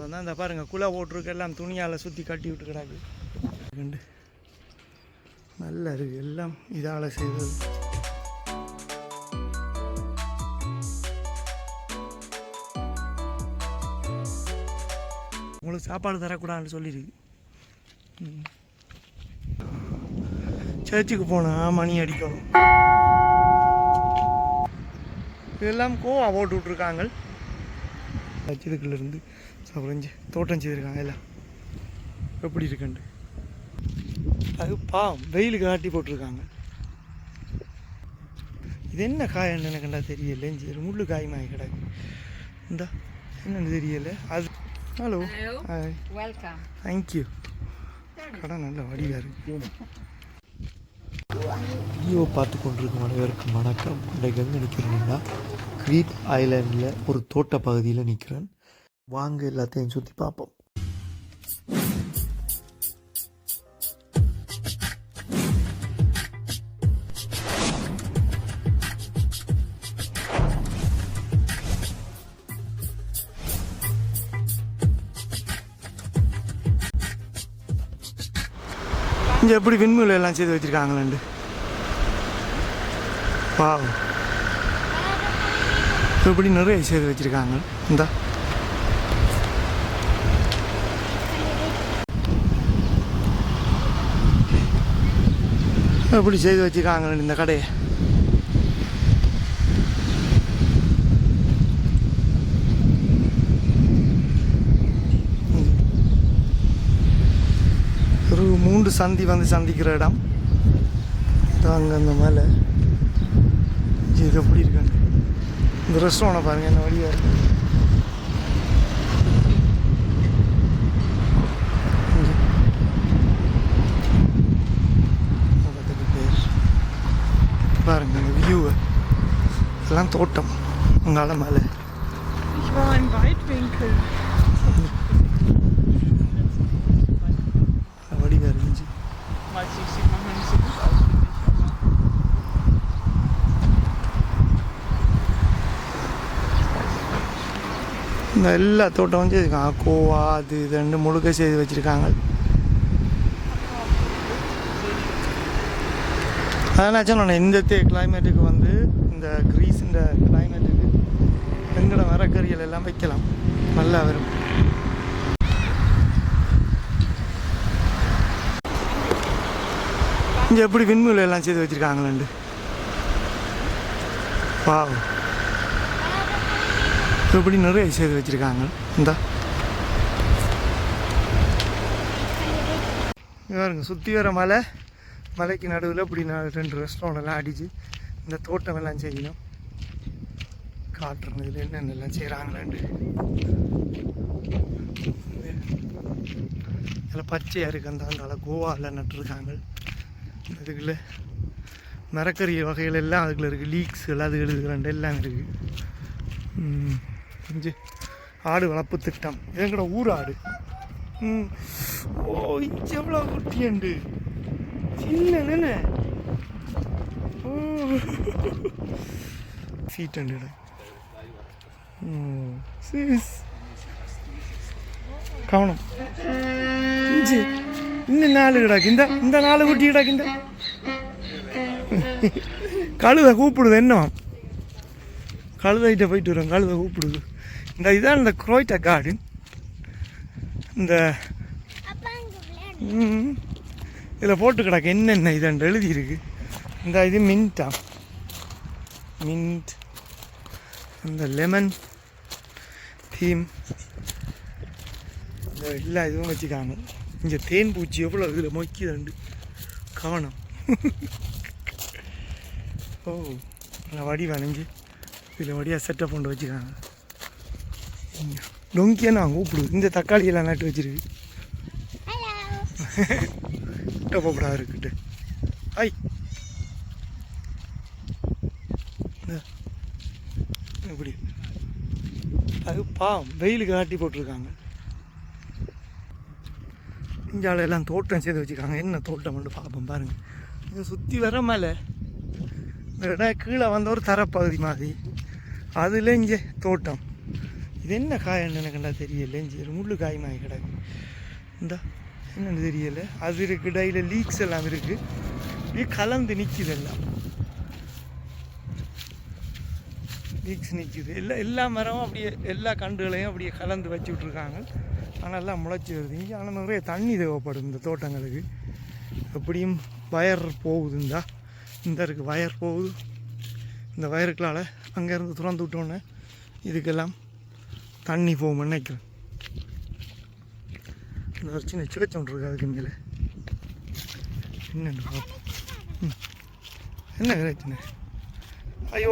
தோட்டம் தான். இந்த பாருங்கள் குலை போட்டிருக்கு, எல்லாம் துணியால் சுற்றி கட்டி விட்டு கிடாக்கு. நல்லா இருக்குது, எல்லாம் இதால் செய்வது. உங்களுக்கு சாப்பாடு தரக்கூடாதுன்னு சொல்லியிருக்கு. சர்ச்சுக்கு போனால் மணி அடிக்கணும். இதெல்லாம் கோவா போட்டு விட்ருக்காங்க. இதுக்குள்ளேருந்து குறைஞ்சி தோட்டம் செய்திருக்காங்க. எல்லாம் எப்படி இருக்குண்டு அது வெயிலுக்கு காட்டி போட்டிருக்காங்க. இது என்ன காயன்னு எனக்குண்டா தெரியல. சரி முள்ளு காயமாக கிடக்கு. இந்த என்னென்னு தெரியல அது. Hello, hi, welcome, thank you. கடை நல்ல வடிவாக இருக்கு. வீடியோ பார்த்து கொண்டிருக்கும் அனைவருக்கும் வணக்கம். இன்றைக்கு எங்கே நிற்கிறேன்னா கிரீட் ஐலாண்டில் ஒரு தோட்ட பகுதியில் நிற்கிறேன். வாங்க எல்லாத்தையும் சுற்றி பார்ப்போம். இங்கே எப்படி விண்வெளி எல்லாம் செய்து வச்சுருக்காங்களேண்டு. வா, எப்படி நிறைய செய்து வச்சுருக்காங்க. இந்த எப்படி செய்து வச்சுருக்காங்க இந்த கடையை. ஒரு 3 சந்தி வந்து சந்திக்கிற இடம் அங்கே அந்த மேலே. இது எப்படி இருக்காங்க இந்த ரெஸ்டாரண்ட்டை பாருங்கள், என்ன வழியாக இருக்கு. பேர் பாருங்க இந்த வியூவை. இதெல்லாம் தோட்டம் உங்களால் மேலே. வடிவாக இருந்துச்சு. இந்த எல்லா தோட்டம் வந்து இருக்காங்க. கோவா அது இது ரெண்டு முழுக்க செய்து வச்சுருக்காங்க. அதனாச்சும் நான் இந்த கிளைமேட்டுக்கு வந்து இந்த கிரீஸ் இந்த கிளைமேட்டுக்கு வெங்கட மரக்கறிகள் எல்லாம் வைக்கலாம், நல்லா வரும். இங்கே எப்படி விண்வெளி எல்லாம் செய்து வச்சுருக்காங்களேண்டு. வா, எப்படி நிறைய செய்து வச்சுருக்காங்க. இந்த பாருங்க சுற்றி வர மலை, மலைக்கு நடுவில் இப்படி 2 ரெஸ்டாரண்ட் எல்லாம் அடித்து இந்த தோட்டம் எல்லாம் செய்யணும். காட்டுறேன் இதில் என்னென்னலாம் செய்கிறாங்களேண்டு. இதில் பச்சையாக இருக்குது. அந்த கோவாவில் நட்டுருக்காங்க. அதுக்குள்ள மரக்கறி வகைகள் எல்லாம் அதுக்குள்ள இருக்குது. லீக்ஸ்கள் அது எழுதுகிறாண்டு எல்லாம் இருக்குது. கொஞ்சம் ஆடு வளர்ப்பு திட்டம். எங்கட ஊர் ஆடு. ஓ, எவ்வளோ குட்டியண்டு சின்ன. ஓ, ஃபீட் அண்டு கவனம். இன்னும் 4 கிடாக்கு. இந்த 4 குட்டி கிடாக்கு. இந்த கழுதை கூப்பிடுது. என்ன கழுதைகிட்ட போயிட்டு வரோம். கழுதை கூப்பிடுது. இதான் இந்த குரோய்டா கார்டன். இந்த இதில் போட்டு கிடக்கு என்னென்ன இதுன்னு எழுதியிருக்கு. இது மின்ட்டா, மின்ட், இந்த லெமன் தீம், இந்த எல்லா இதுவும் வச்சுக்காங்க. இங்கே தேன் பூச்சி எவ்வளோ இதில் மொக்கிதுண்டு கவனம். ஓ, வடி வளைஞ்சு இதில் வடியாக செட்டப் கொண்டு வச்சுக்காங்க. டொங்கியை நான் கூப்பிடுது. இந்த தக்காளியெல்லாம் நட்டு வச்சிருக்கு. டப்பப்படா இருக்குட்டு. ஐ எப்படி அது வெயிலுக்கு காட்டி போட்டிருக்காங்க. இஞ்சால எல்லாம் தோட்டம் செய்து வச்சுருக்காங்க. என்ன தோட்டம் மட்டும் பார்ப்போம் பாருங்கள். இதை சுற்றி வர மேலே இந்த இடம் கீழே வந்த ஒரு தரப்பகுதி மாதிரி. அதில் இங்கே தோட்டம். இது என்ன காயன்னு எனக்குண்டா தெரியல. சரி முள்ளு காயமாகி கிடக்கு. இந்த என்னென்னு தெரியலை. அது இருக்குது, இடையில லீக்ஸ் எல்லாம் இருக்குது. இப்படியே கலந்து நிற்கிது, எல்லாம் லீக்ஸ் நிற்கிது. எல்லா மரமும் அப்படியே எல்லா கண்டுகளையும் அப்படியே கலந்து வச்சு விட்ருக்காங்க. ஆனால் எல்லாம் முளைச்சி வருது இங்கே. ஆனால் நிறைய தண்ணி தேவைப்படும் இந்த தோட்டங்களுக்கு. எப்படியும் வயர் போகுது, இந்த இருக்குது வயர் போகுது. இந்த வயருக்களால் அங்கேருந்து திறந்து விட்டோன்னே இதுக்கெல்லாம் தண்ணி போகும் நினைக்கிறேன். இந்த ஒரு சின்ன சேர்ச் ஒன்று இருக்கு அதுக்கு மேலே. என்னென்னு பார்ப்போம். என்ன பிரச்சனை?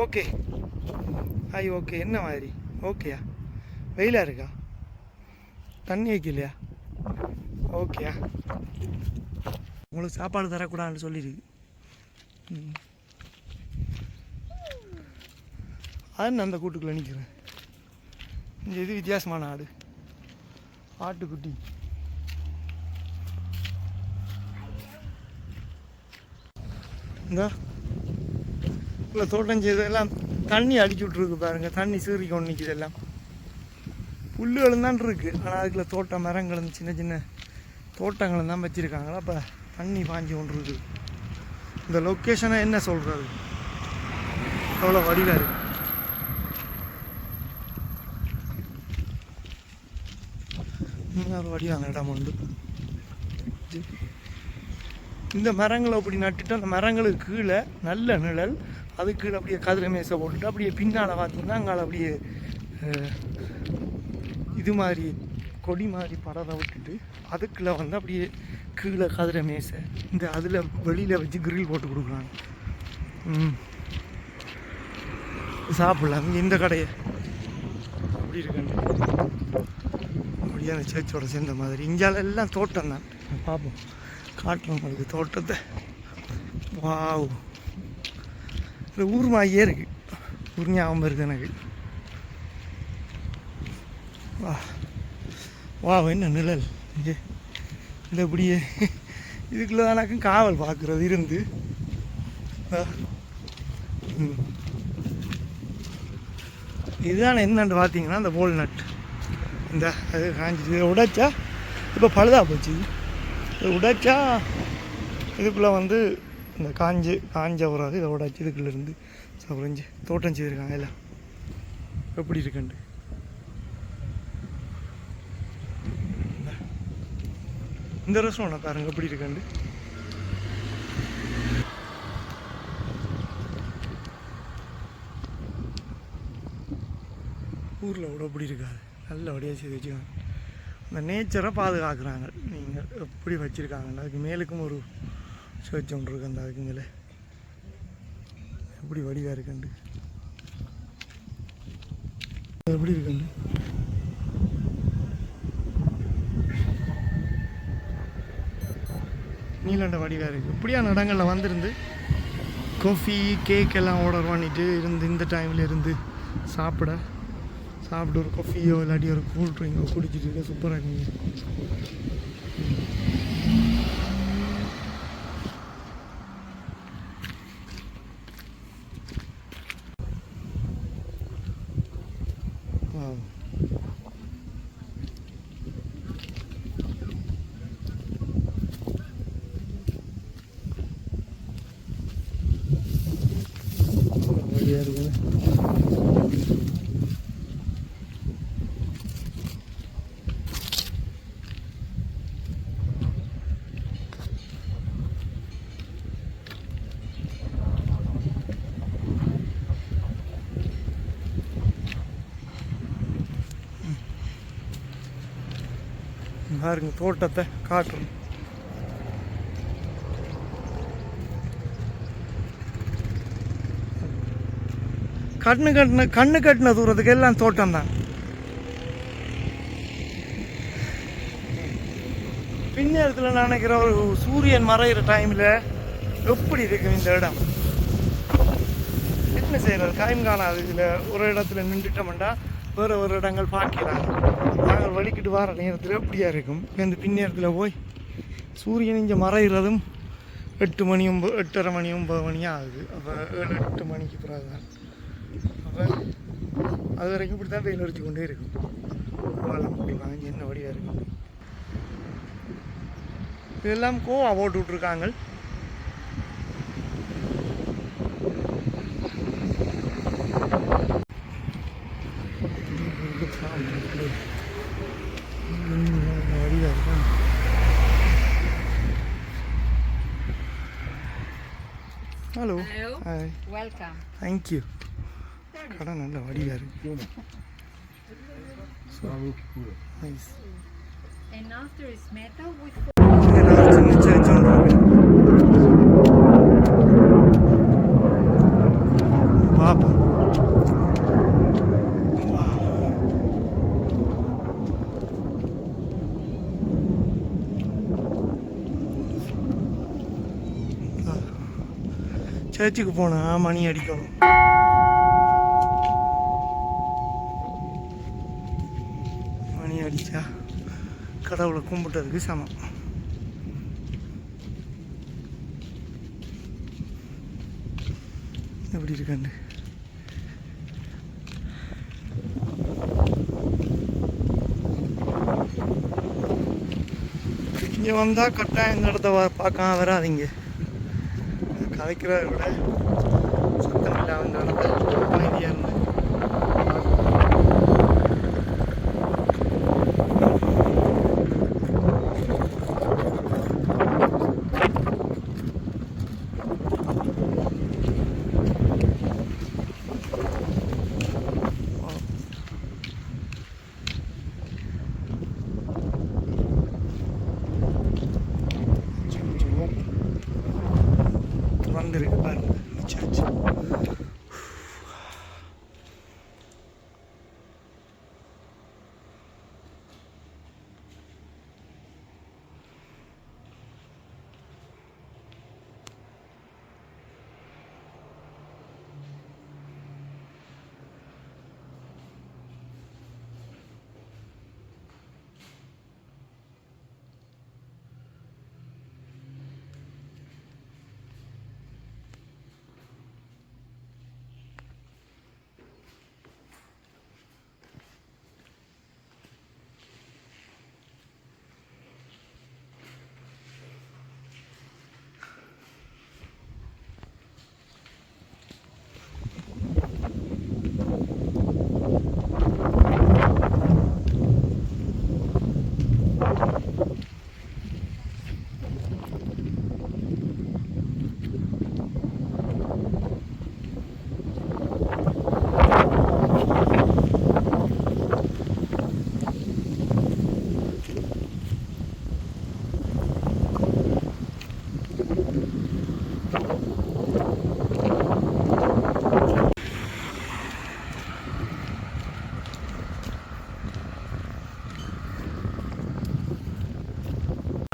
Okay okay. என்ன மாதிரி ஓகேயா? வெயிலாக இருக்கா? தண்ணி வைக்கலையா? ஓகேயா? உங்களுக்கு சாப்பாடு தரக்கூடாதுன்னு சொல்லியிருக்கு. அது அந்த கூட்டுக்குள்ளே நிற்கிறேன். இந்த இது வித்தியாசமான ஆடு, ஆட்டுக்குட்டி. இந்த இல்லை தோட்டம் செய்தெல்லாம் தண்ணி அடிச்சு விட்ருக்கு பாருங்க. தண்ணி சீறி கொண்டு நிற்கிது. எல்லாம் புல்லுகளும் தான் இருக்குது. ஆனால் அதுக்குள்ள தோட்டம் மரங்களும் சின்ன சின்ன தோட்டங்களும் தான் வச்சுருக்காங்களா. அப்போ தண்ணி பாஞ்சு கொண்டு இருக்குது. இந்த லொக்கேஷனை என்ன சொல்கிறது, அவ்வளோ வடிவாக இருக்குது. இன்னொரு வடிவாங்க இடம் உண்டு. இந்த மரங்களை அப்படி நட்டுட்டு அந்த மரங்களுக்கு கீழே நல்ல நிழல், அது கீழே அப்படியே கதிரை மேசை போட்டுட்டு அப்படியே பின்னால் பார்த்தீங்கன்னா அங்கே அப்படியே இது மாதிரி கொடி மாதிரி பறவை விட்டுட்டு அதுக்குள்ளே வந்து அப்படியே கீழே கதிரை மேசை இந்த அதில் வெளியில் வச்சு கிரில் போட்டு கொடுக்குறாங்க. சாப்பிடலாம். இந்த கடையை அப்படி இருக்காங்க. அப்படியே அந்த சேர்ச்சோட சேர்ந்த மாதிரி. இங்கால எல்லாம் தோட்டம் தான். பார்ப்போம், காட்டுறோம் உங்களுக்கு தோட்டத்தை. வாவ், இந்த ஊர் மாதிரியே இருக்குது. ஊர் ஞாபகம் இருக்குது எனக்கு. வா என்ன நிழல் இங்கே. இந்த இப்படியே இதுக்குள்ளே தானாக்கும் காவல் பார்க்குறது இருந்து. இதுதான் என்னன்னு பார்த்தீங்கன்னா இந்த போல் நட். இந்த அது காஞ்சிச்சு. இதை உடைச்சா இப்போ பழுதாக போச்சு. இதை உடைச்சா இதுக்குள்ளே வந்து இந்த காஞ்ச உராது. இதை உடைச்சி இதுக்குள்ளேருந்து சவரஞ்சு தோட்டம் செய்திருக்காங்க. எல்லாம் எப்படி இருக்குண்டு. இந்த ரெஸ்டாரண்ட் பாருங்க எப்படி இருக்காண்டு. ஊரில் கூட எப்படி இருக்காது. நல்லபடியாக செய்து வச்சுக்காங்க. இந்த நேச்சரை பாதுகாக்கிறாங்க. நீங்கள் எப்படி வச்சுருக்காங்க. அதுக்கு மேலுக்கும் ஒரு சர்ச் ஒன்று இருக்கு. அந்த அதுக்கு மேலே எப்படி வடிவாக இருக்குண்டு. எப்படி இருக்குண்டு. நீலண்ட வடிவாக இருக்குது. இப்படியான இடங்களில் வந்திருந்து காஃபி கேக் எல்லாம் ஆர்டர் பண்ணிட்டு இருந்து இந்த டைமில் இருந்து சாப்பிட்டு ஒரு காஃபியோ இல்லாட்டி ஒரு கூல் ட்ரிங்கோ குடிச்சிட்டு இருக்க சூப்பராக இருக்குங்க. பாருங்க தோட்டத்தை காட்டுறோம். கண்ணு கட்டின தூரத்துக்கு எல்லாம் தோட்டம் தான். பின்னேரத்தில் நான் நினைக்கிற ஒரு சூரியன் மறைகிற டைமில் எப்படி இருக்கும் இந்த இடம். என்ன செய்யறது, டைம் காணாது. இதில் ஒரு இடத்துல நின்றுட்டோம்டா வேறு ஒரு இடங்கள் பார்க்கிறாங்க. நாங்கள் வலிக்கிட்டு வர நேரத்தில் எப்படியா இருக்கும். இந்த பின்னேரத்தில் போய் சூரியன் இங்கே மறைகிறதும் 8 மணி 8:30 மணி 9 மணி ஆகுது. அப்போ 7-8 மணிக்கு பிறகு தான் அப்போ அது வரைக்கும் இப்படி தான் வெயில் அடிச்சு கொண்டே இருக்கும். பூவெல்லாம் இப்படி வாங்கி என்ன வடிவாக இருக்கும். இதெல்லாம் கோவா போட்டு விட்ருக்காங்க. வடிவாக இருக்கும். Hello, hi, welcome, thank you. கடை நல்ல வடிவாக இருக்கு. Nice. And after is metal with சின்ன சர்ச் ஒன்று பார்ப்போம். சர்ச்சுக்கு போனால் மணி அடிக்கணும். மணி அடித்தா கடவுளை கும்பிட்டதுக்கு சமம். எப்படி இருக்காண்டு இங்கே வந்தால் கட்டாயம் இந்த இடத்த பார்க்காம வராதிங்க. கதைக்கிறத விட சத்தம் இல்லாமல் இந்த இடத்த அமைதியாக இருந்து வந்துருக்கு பாருங்க சர்ச்.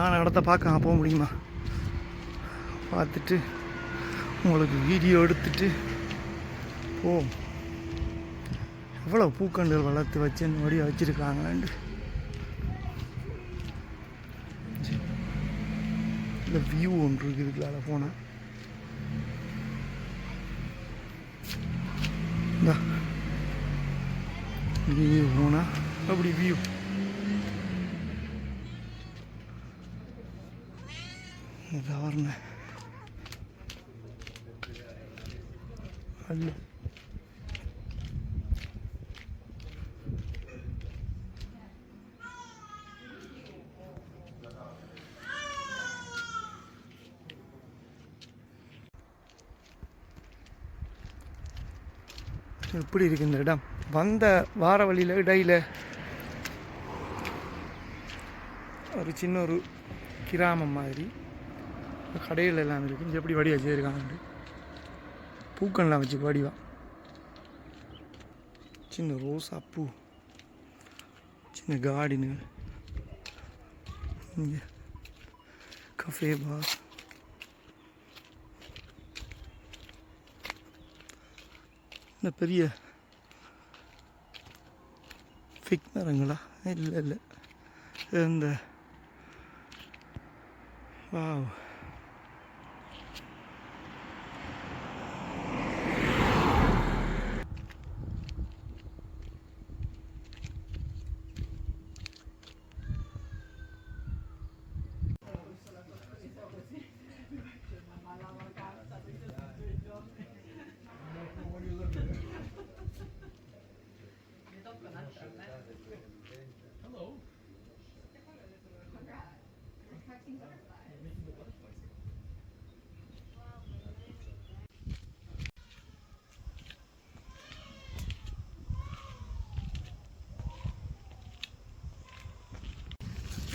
நான் இடத்த பார்க்க போக முடியுமா? பார்த்துட்டு உங்களுக்கு வீடியோ எடுத்துட்டு போ. எவ்வளோ பூக்கண்டுகள் வளர்த்து வச்சு வடியாக வச்சுருக்காங்களாண்டு. இந்த வியூ ஒன்று இருக்குது இதுக்குள்ளால போனால். வியூ போனால் அப்படி வியூ கவர்ன அல்ல. எப்படி இருக்கு இந்த இடம்? வந்த வார வழியில் இடையில் ஒரு சின்ன ஒரு கிராமம் மாதிரி கடைகள் எல்லாம் இருக்குது. எப்படி வடி வச்சுருக்காங்க, பூக்கள்லாம் வச்சு வடிவா. சின்ன ரோசா பூ, சின்ன கார்டனுகள், இங்கே கஃபே பார், இந்த பெரிய ஃபிக் மரங்களா? இல்லை இந்த வாவ்,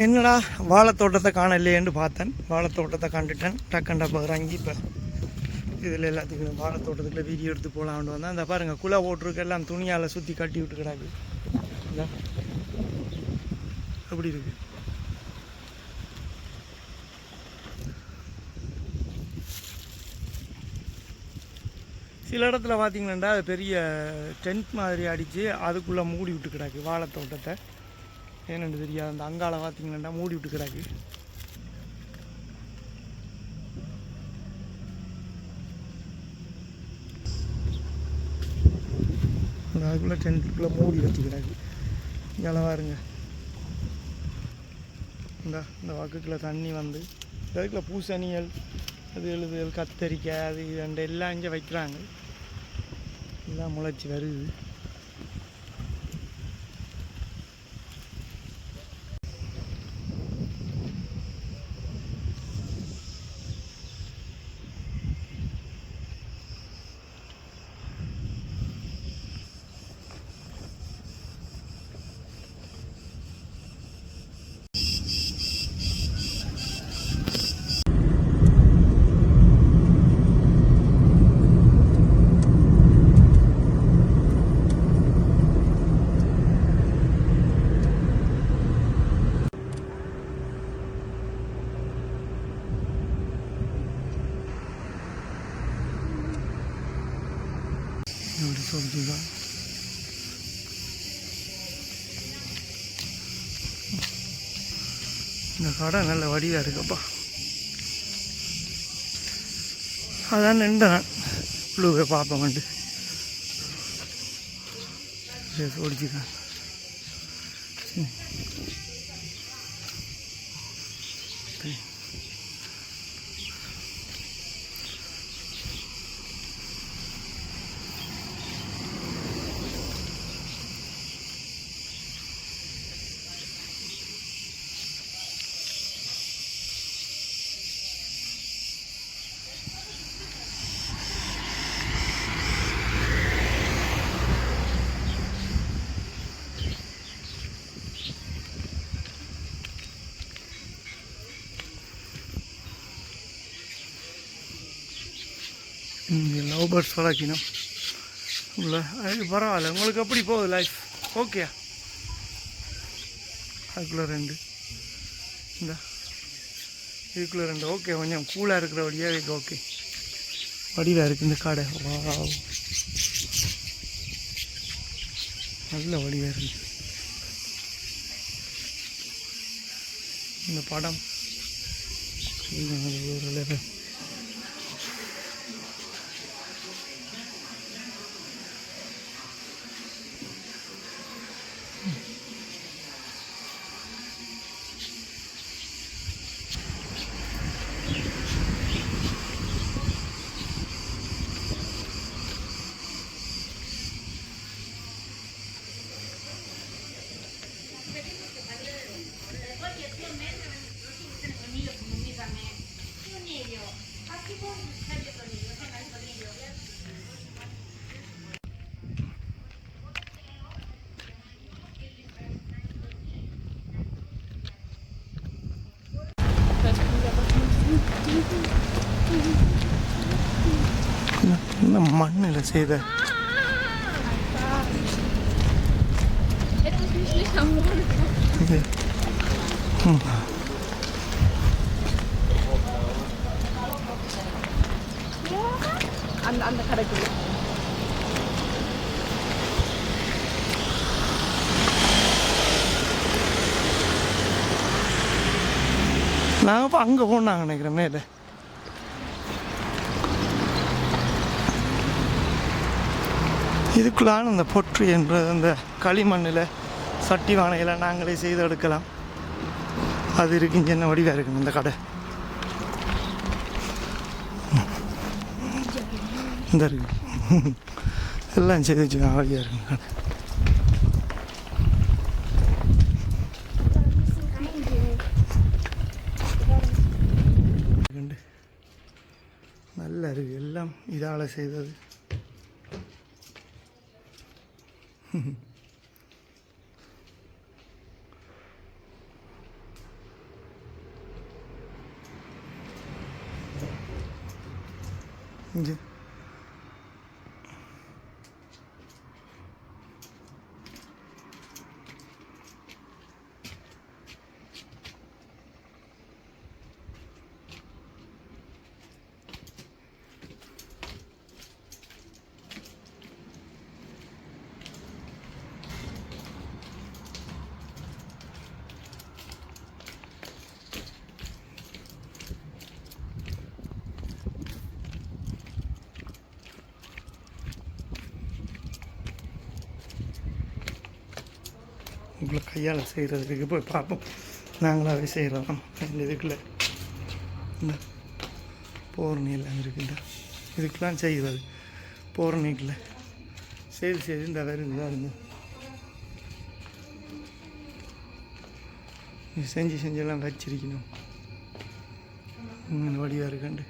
என்னடா வாழைத்தோட்டத்தை காணலையேன்னு பார்த்தேன். வாழைத்தோட்டத்தை கண்டுட்டேன். டக்கண்டப்போ இறங்கி இப்போ இதில் எல்லாத்துக்கும் வாழைத்தோட்டத்துக்குள்ள வீடியோ எடுத்து போகலான்னு வந்தேன். அந்த பாருங்கள் குலை ஓட்டுருக்கு எல்லாம் துணியால் சுற்றி கட்டி விட்டு கிடாக்கு. அப்படி இருக்கு. சில இடத்துல பார்த்தீங்கன்னா அது பெரிய டென்ட் மாதிரி அடித்து அதுக்குள்ளே மூடி விட்டு கிடாக்கு வாழைத்தோட்டத்தை. ஏன்னு தெரியாது. அந்த அங்கால பார்த்தீங்கன்னா மூடி விட்டு கிடாக்கு. அதுக்குள்ளே டென்ட்டுக்குள்ளே மூடி வச்சுக்கிறாங்க. இங்கே பாருங்க, இந்த வக்குக்குள்ள தண்ணி வந்து அதுக்குள்ள பூசணிகள் அது எழுதுகள் கத்தரிக்காய் அது ரெண்டு எல்லாம் இங்கே வைக்கிறாங்க. எல்லாம் முளைச்சி வருது. இப்படி சொல்லிதான் இந்த கடை நல்ல வடிவாக இருக்குப்பா. அதான் நின்றேன் ப்ளூவை பார்ப்பேன் வந்து ஓடிச்சுக்கேன். லவ் பேர்ட்ஸ் வளர்க்கணும் இல்லை, அது பரவாயில்ல. உங்களுக்கு எப்படி போகுது லைஃப்? ஓகே. அதுக்குள்ளே ரெண்டு இந்த இதுக்குள்ளே ரெண்டு ஓகே. கொஞ்சம் கூலாக இருக்கிற வழியாக இருக்கு. ஓகே, வடிவாக இருக்குது இந்த கடை. வா, நல்ல வடிவாக இருக்குது இந்த படம். ஒரு என்ன மண்ணில் செய்த அந்த கடைக்குள்ள நாங்கள் இப்போ அங்கே போனாங்க நினைக்கிறேன். மேலே இதுக்குள்ளான அந்த பொற்று என்ற அந்த களிமண்ணில் சட்டி வானையில் நாங்களே செய்து எடுக்கலாம். அது இருக்கு. இங்கே என்ன வடிவாக இருக்குங்க இந்த கடை. இந்த இருக்கு எல்லாம் செய்து வச்சுக்கோங்க. வழியாக இருக்குங்க கடை. நல்லா இருக்குது. எல்லாம் இதால் செய்தது. இங்கே உங்களை கையால் செய்கிறதுக்கு போய் பார்ப்போம். நாங்களாகவே செய்கிறோம். இந்த இதுக்குள்ள இந்த போர்ணி எல்லாம் இருக்குண்டா, இதுக்கெலாம் செய்கிறது போர்ணிக்குள்ள செய்து இந்த வேறு தான் இருந்தோம். செஞ்செல்லாம் வச்சிருக்கணும். வடிவாக இருக்காண்டு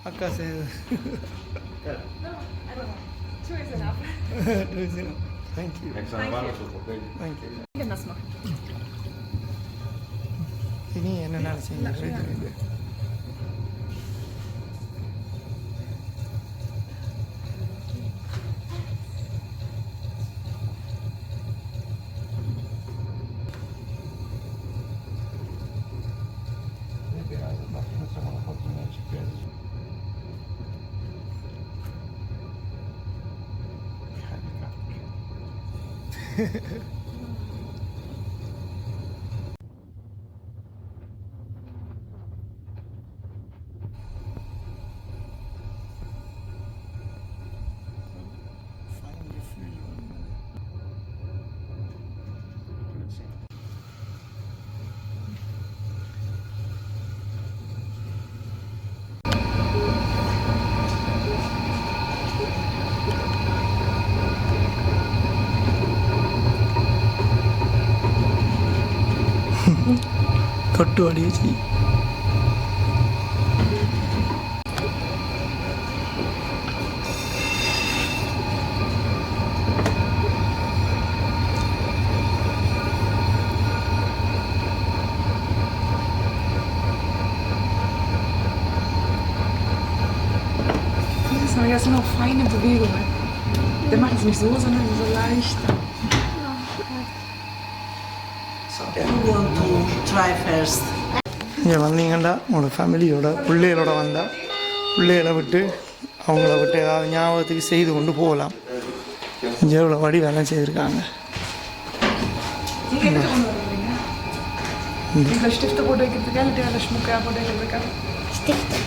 அக்கா செய்யுது. தேங்க்யூ. இனி என்னென்ன செய்யுங்க. தொட்டு அடியே செய். Das sind auch feine Bewegungen. Der macht es nicht so, sondern so leicht. You want to try first? இங்கே வந்தீங்கன்னா உங்களோட ஃபேமிலியோட பிள்ளைகளோட வந்தால் பிள்ளைகளை விட்டு அவங்கள விட்டு ஏதாவது ஞாபகத்துக்கு செய்து கொண்டு போகலாம். இங்கே எவ்வளோ வடி வேலை செய்திருக்காங்க. Stifte போட்டு வைக்கிறதுக்கா இல்லை Schmuck போட்டு வைக்கிறதுக்கா? Stifte.